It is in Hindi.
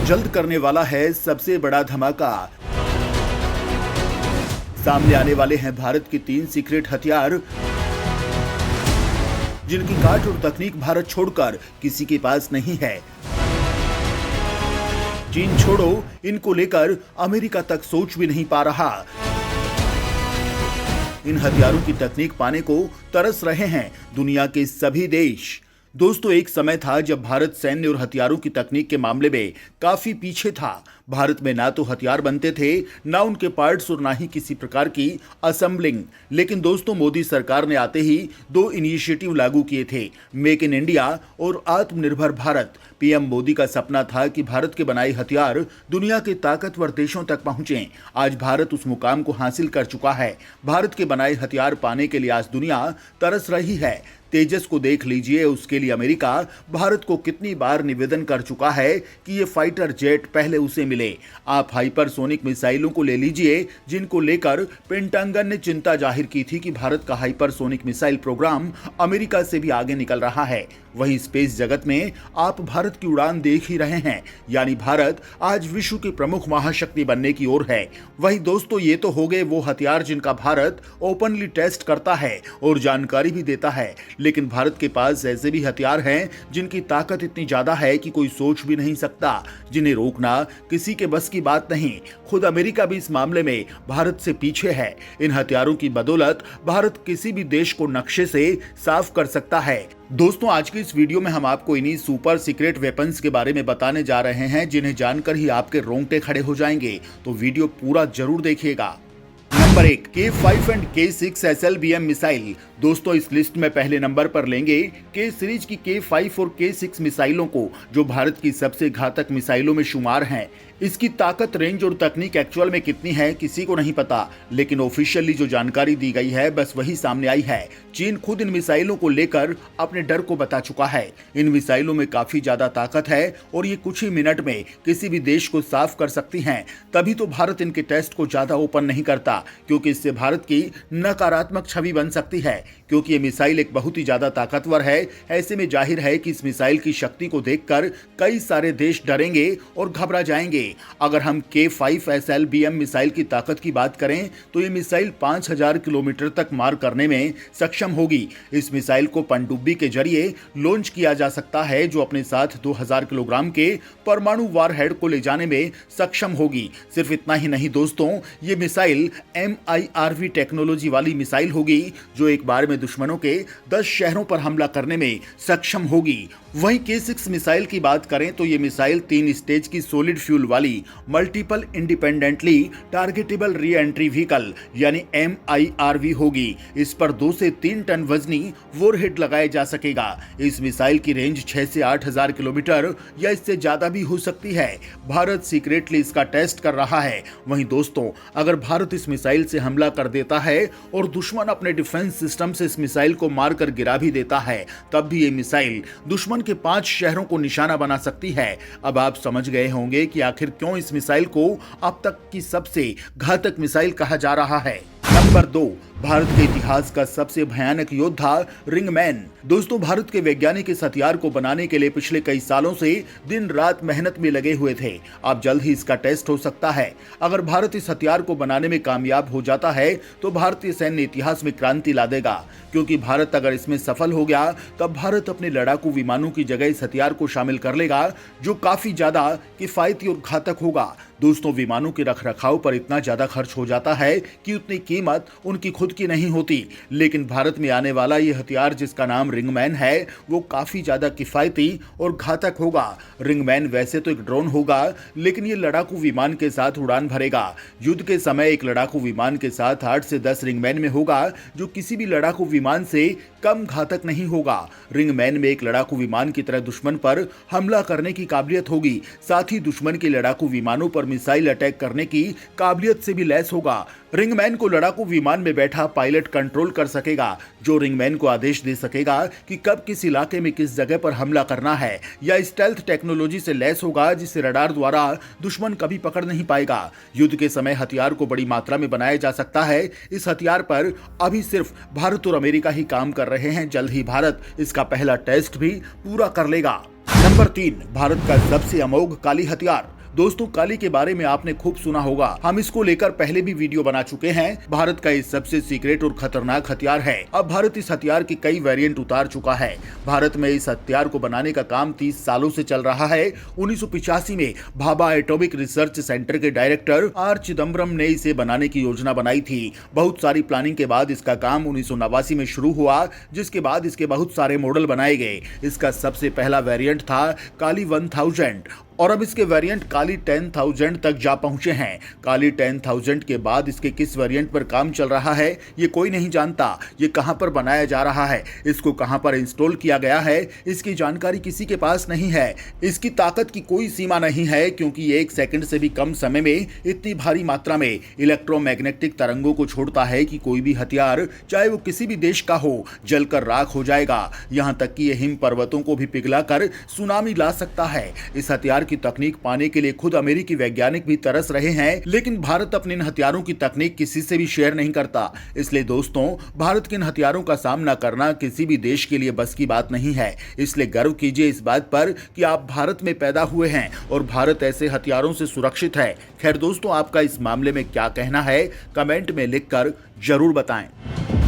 जल्द करने वाला है सबसे बड़ा धमाका। सामने आने वाले हैं भारत के 3 सीक्रेट हथियार, जिनकी काट और तकनीक भारत छोड़कर किसी के पास नहीं है। चीन छोड़ो, इनको लेकर अमेरिका तक सोच भी नहीं पा रहा। इन हथियारों की तकनीक पाने को तरस रहे हैं दुनिया के सभी देश। दोस्तों, एक समय था जब भारत सैन्य और हथियारों की तकनीक के मामले में काफी पीछे था। भारत में ना तो हथियार बनते थे, ना उनके पार्ट्स और ना ही किसी प्रकार की असेंबलिंग। लेकिन दोस्तों, मोदी सरकार ने आते ही 2 इनिशिएटिव लागू किए थे, मेक इन इंडिया और आत्मनिर्भर भारत। पीएम मोदी का सपना था कि भारत के बनाए हथियार दुनिया के ताकतवर देशों तक पहुंचे। आज भारत उस मुकाम को हासिल कर चुका है। भारत के बनाए हथियार पाने के लिए आज दुनिया तरस रही है। तेजस को देख लीजिए, उसके लिए अमेरिका भारत को कितनी बार निवेदन कर चुका है कि ये फाइटर जेट पहले उसे मिले। आप हाइपरसोनिक मिसाइलों को ले लीजिए, जिनको लेकर पेंटागन ने चिंता जाहिर की थी कि भारत का हाइपरसोनिक मिसाइल प्रोग्राम अमेरिका से भी आगे निकल रहा है। वहीं स्पेस जगत में आप भारत की उड़ान देख ही रहे हैं, यानी भारत आज विश्व की प्रमुख महाशक्ति बनने की ओर है। वहीं दोस्तों, ये तो हो गए वो हथियार जिनका भारत ओपनली टेस्ट करता है और जानकारी भी देता है। लेकिन भारत के पास ऐसे भी हथियार हैं जिनकी ताकत इतनी ज्यादा है कि कोई सोच भी नहीं सकता, जिन्हें रोकना किसी के बस की बात नहीं। खुद अमेरिका भी इस मामले में भारत से पीछे है। इन हथियारों की बदौलत भारत किसी भी देश को नक्शे से साफ कर सकता है। दोस्तों, आज की इस वीडियो में हम आपको इन्हीं सुपर सीक्रेट वेपन्स के बारे में बताने जा रहे हैं, जिन्हें जानकर ही आपके रोंगटे खड़े हो जाएंगे। तो वीडियो पूरा जरूर देखिएगा। Number 1, K5 and K6 SLBM missile. दोस्तों, इस लिस्ट में पहले नंबर पर लेंगे K सीरीज की K5 और K6 मिसाइलों को, जो भारत की सबसे घातक मिसाइलों में शुमार हैं। इसकी ताकत, रेंज और तकनीक एक्चुअल में कितनी है किसी को नहीं पता, लेकिन ऑफिशियली जो जानकारी दी गई है बस वही सामने आई है। चीन खुद इन मिसाइलों को लेकर अपने डर को बता चुका है। इन मिसाइलों में काफी ज्यादा ताकत है और ये कुछ ही मिनट में किसी भी देश को साफ कर सकती हैं। तभी तो भारत इनके टेस्ट को ज्यादा ओपन नहीं करता, क्योंकि इससे भारत की नकारात्मक छवि बन सकती है। क्योंकि ये मिसाइल एक बहुत ही ज्यादा ताकतवर है, ऐसे में जाहिर है कि इस मिसाइल की शक्ति को देखकर कई सारे देश डरेंगे और घबरा जाएंगे। अगर हम K5 SLBM मिसाइल की ताकत की बात करें तो ये मिसाइल 5000 किलोमीटर तक मार करने में सक्षम होगी। इस मिसाइल को पनडुब्बी के जरिए लॉन्च किया जा सकता है, जो अपने साथ 2000 किलोग्राम के परमाणु वारहेड को ले जाने में सक्षम होगी। सिर्फ इतना ही नहीं दोस्तों, ये मिसाइल MIRV टेक्नोलॉजी वाली मिसाइल होगी, जो एक बार में दुश्मनों के 10 शहरों पर हमला करने में सक्षम होगी। वहीं K6 मिसाइल की बात करें तो ये मिसाइल 3 स्टेज की सॉलिड फ्यूल वाली multiple independently targetable re entry vehicle यानी MIRV होगी। इस पर 2 से 3 टन वजनी वॉरहेड लगाया जा सकेगा। इस मिसाइल की रेंज 6 से 8000 किलोमीटर या इससे ज्यादा भी हो सकती है। भारत सीक्रेटली इसका टेस्ट कर रहा है। वहीं दोस्तों, अगर भारत इस मिसाइल से हमला कर देता है और दुश्मन अपने डिफेंस सिस्टम से इस मिसाइल को मारकर गिरा भी देता है, तब भी ये मिसाइल दुश्मन के 5 शहरों को निशाना बना सकती है। अब आप समझ गए होंगे कि आखिर क्यों इस मिसाइल को अब तक की सबसे घातक मिसाइल कहा जा रहा है। नंबर 2, भारत के इतिहास का सबसे भयानक योद्धा रिंगमैन। दोस्तों, भारत के वैज्ञानिक इस हथियार को बनाने के लिए पिछले कई सालों से दिन रात मेहनत में लगे हुए थे। अब जल्द ही इसका टेस्ट हो सकता है। अगर भारत इस हथियार को बनाने में कामयाब हो जाता है तो भारतीय सैन्य इतिहास में क्रांति ला देगा, क्योंकि भारत अगर इसमें सफल हो गया तब भारत अपने लड़ाकू विमानों की जगह इस हथियार को शामिल कर लेगा, जो काफी ज्यादा किफायती और घातक होगा। दोस्तों, विमानों के रखरखाव पर इतना ज्यादा खर्च हो जाता है कि उतनी कीमत उनकी खुद की नहीं होती। लेकिन भारत में आने वाला ये हथियार, जिसका नाम रिंगमैन है, वो काफी ज्यादा किफायती और घातक होगा। रिंगमैन वैसे तो एक ड्रोन होगा, लेकिन ये लड़ाकू विमान के साथ उड़ान भरेगा। युद्ध के समय एक लड़ाकू विमान के साथ 8 से 10 रिंगमैन में होगा, जो किसी भी लड़ाकू विमान से कम घातक नहीं होगा। रिंगमैन में एक लड़ाकू विमान की तरह दुश्मन पर हमला करने की काबिलियत होगी, साथ ही दुश्मन के लड़ाकू विमानों पर मिसाइल अटैक करने की काबिलियत से भी लैस होगा। रिंगमैन को लड़ाकू विमान में बैठा पायलट कंट्रोल कर सकेगा, जो रिंगमैन को आदेश दे सकेगा कि कब किस इलाके में किस जगह पर हमला करना है, या स्टेल्थ टेक्नोलॉजी से लैस होगा, जिसे रडार द्वारा दुश्मन कभी पकड़ नहीं पाएगा। युद्ध के समय हथियार को बड़ी मात्रा में बनाया जा सकता है। इस हथियार पर अभी सिर्फ भारत और अमेरिका ही काम कर रहे हैं। जल्द ही भारत इसका पहला टेस्ट भी पूरा कर लेगा। नंबर नंबर 3, भारत का सबसे अमोघ काली हथियार। दोस्तों, काली के बारे में आपने खूब सुना होगा। हम इसको लेकर पहले भी वीडियो बना चुके हैं। भारत का ये सबसे सीक्रेट और खतरनाक हथियार है। अब भारत इस हथियार के कई वेरिएंट उतार चुका है। भारत में इस हथियार को बनाने का काम 30 सालों से चल रहा है। 1985 में भाभा एटॉमिक रिसर्च सेंटर के डायरेक्टर आर चिदम्बरम ने इसे बनाने की योजना बनाई थी। बहुत सारी प्लानिंग के बाद इसका काम 1989 में शुरू हुआ, जिसके बाद इसके बहुत सारे मॉडल बनाए गए। इसका सबसे पहला वेरिएंट था काली 1000 और अब इसके वेरिएंट काली 10,000 तक जा पहुंचे हैं। काली 10,000 के बाद इसके किस वेरिएंट पर काम चल रहा है ये कोई नहीं जानता। ये कहां पर बनाया जा रहा है, इसको कहां पर इंस्टॉल किया गया है, इसकी जानकारी किसी के पास नहीं है। इसकी ताकत की कोई सीमा नहीं है, क्योंकि ये 1 सेकंड से भी कम समय में इतनी भारी मात्रा में इलेक्ट्रोमैग्नेटिक तरंगों को छोड़ता है कि कोई भी हथियार, चाहे वो किसी भी देश का हो, जलकर राख हो जाएगा। यहां तक कि ये हिम पर्वतों को भी पिघलाकर सुनामी ला सकता है। इस हथियार की तकनीक पाने के लिए खुद अमेरिकी वैज्ञानिक भी तरस रहे हैं, लेकिन भारत अपने इन हथियारों की तकनीक किसी से भी शेयर नहीं करता। इसलिए दोस्तों, भारत के इन हथियारों का सामना करना किसी भी देश के लिए बस की बात नहीं है। इसलिए गर्व कीजिए इस बात पर कि आप भारत में पैदा हुए हैं और भारत ऐसे हथियारों से सुरक्षित है। खैर दोस्तों, आपका इस मामले में क्या कहना है, कमेंट में लिखकर जरूर बताएं।